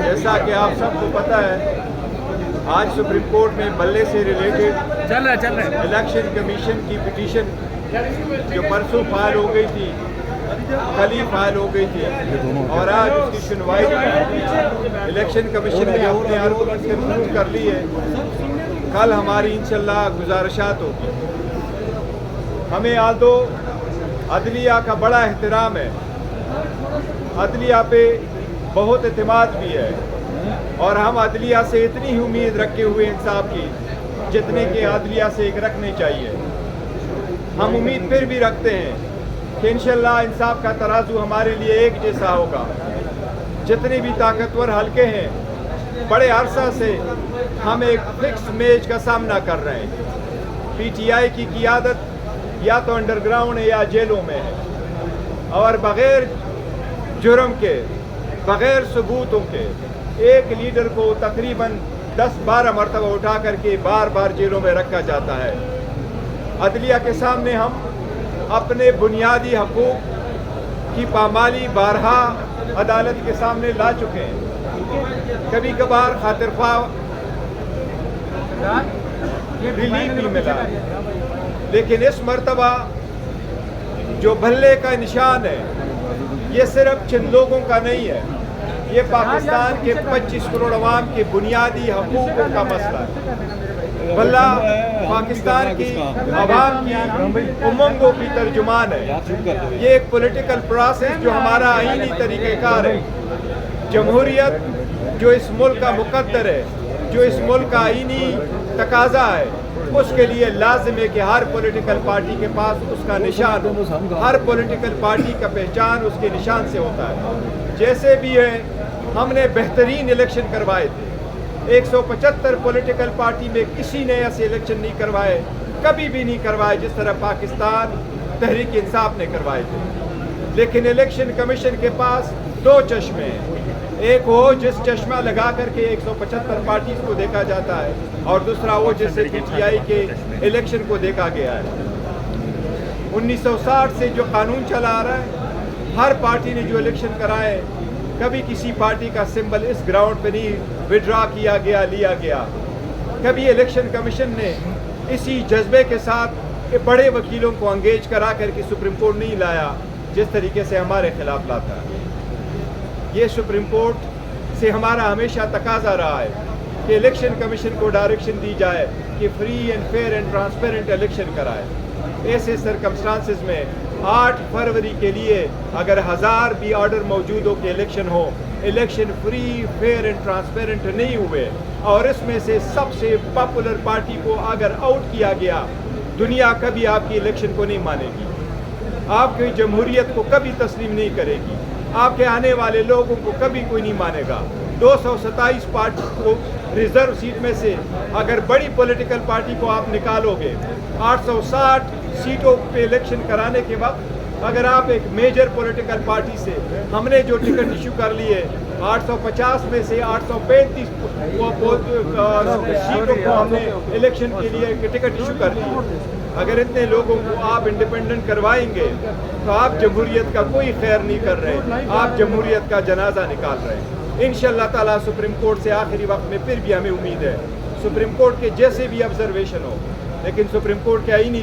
جیسا کہ آپ سب کو پتہ ہے، آج سپریم کورٹ میں بلے سے ریلیٹڈ الیکشن کمیشن کی پٹیشن جو پرسوں فائل ہو گئی تھی، کل ہی فائل ہو گئی تھی، اور آج اس کی سنوائی الیکشن کمیشن نے اپنے آرگومنٹ کنکلوڈ کر لی ہے۔ کل ہماری انشاءاللہ گزارشات ہوگی۔ ہمیں آدو عدلیہ کا بڑا احترام ہے، عدلیہ پہ بہت اعتماد بھی ہے، اور ہم عدلیہ سے اتنی ہی امید رکھے ہوئے انصاف کی جتنے کہ عدلیہ سے ایک رکھنے چاہیے۔ ہم امید پھر بھی رکھتے ہیں کہ انشاءاللہ انصاف کا ترازو ہمارے لیے ایک جیسا ہوگا۔ جتنے بھی طاقتور حلقے ہیں، بڑے عرصہ سے ہم ایک فکس میچ کا سامنا کر رہے ہیں۔ پی ٹی آئی کی قیادت یا تو انڈر گراؤنڈ ہے یا جیلوں میں ہے، اور بغیر جرم کے، بغیر ثبوتوں کے ایک لیڈر کو تقریباً 10-12 مرتبہ اٹھا کر کے بار بار جیلوں میں رکھا جاتا ہے۔ عدلیہ کے سامنے ہم اپنے بنیادی حقوق کی پامالی بارہا عدالت کے سامنے لا چکے ہیں۔ کبھی کبھار خاطر خواہ ریلیف بھی ملا ہے، لیکن اس مرتبہ جو بھلے کا نشان ہے، یہ صرف چند لوگوں کا نہیں ہے، یہ پاکستان کے 25 کروڑ عوام کے بنیادی حقوقوں کا مسئلہ ہے۔ بھلا پاکستان کی عوام کی امنگوں کی ترجمان ہے۔ یہ ایک پولیٹیکل پروسیس جو ہمارا آئینی طریقہ کار ہے۔ جمہوریت جو اس ملک کا مقدر ہے، جو اس ملک کا آئینی تقاضا ہے، اس کے لیے لازم ہے کہ ہر پولیٹیکل پارٹی کے پاس اس کا نشان ہو۔ ہر پولیٹیکل پارٹی کا پہچان اس کے نشان سے ہوتا ہے۔ جیسے بھی ہے، ہم نے بہترین الیکشن کروائے تھے۔ 175 پولیٹیکل پارٹی میں کسی نے ایسے الیکشن نہیں کروائے، کبھی بھی نہیں کروائے جس طرح پاکستان تحریک انصاف نے کروائے تھے۔ لیکن الیکشن کمیشن کے پاس دو چشمے ہیں، ایک وہ جس چشمہ لگا کر کے 175 پارٹیز کو دیکھا جاتا ہے، اور دوسرا وہ جس سے پی ٹی آئی کے الیکشن کو دیکھا گیا ہے۔ 1960 سے جو قانون چلا آ رہا ہے، ہر پارٹی نے جو الیکشن کرائے، کبھی کسی پارٹی کا سمبل اس گراؤنڈ پہ نہیں وڈرا کیا گیا، لیا گیا۔ کبھی الیکشن کمیشن نے اسی جذبے کے ساتھ بڑے وکیلوں کو انگیج کرا کر کے سپریم کورٹ نہیں لایا جس طریقے سے ہمارے خلاف لاتا ہے۔ یہ سپریم کورٹ سے ہمارا ہمیشہ تقاضا رہا ہے کہ الیکشن کمیشن کو ڈائریکشن دی جائے کہ free and fair and transparent election کرائے۔ ایسے سرکمسٹانسز میں 8 فروری کے لیے اگر 1000 بھی آرڈر موجود ہو کہ الیکشن ہو، election free fair and transparent نہیں ہوئے، اور اس میں سے سب سے پاپولر پارٹی کو اگر آؤٹ کیا گیا، دنیا کبھی آپ کی الیکشن کو نہیں مانے گی، آپ کی جمہوریت کو کبھی تسلیم نہیں کرے گی، آپ کے آنے والے لوگوں کو کبھی کوئی نہیں مانے گا۔ 227 پارٹی کو ریزرو سیٹ میں سے اگر بڑی پولیٹیکل پارٹی کو آپ نکالو گے، 860 سیٹوں پہ الیکشن کرانے کے وقت اگر آپ ایک میجر پولیٹیکل پارٹی سے، ہم نے جو ٹکٹ ایشو کر لیے 850 میں سے 835 سیٹوں کو ہم نے الیکشن کے لیے ٹکٹ ایشو کر لی، اگر اتنے لوگوں کو آپ انڈیپینڈنٹ کروائیں گے تو آپ جمہوریت کا کوئی خیر نہیں کر رہے، آپ جمہوریت کا جنازہ نکال رہے ہیں۔ انشاءاللہ تعالیٰ سپریم کورٹ سے آخری وقت میں پھر بھی ہمیں امید ہے، سپریم کورٹ کے جیسے بھی آبزرویشن ہو، لیکن سپریم کورٹ کے آئینی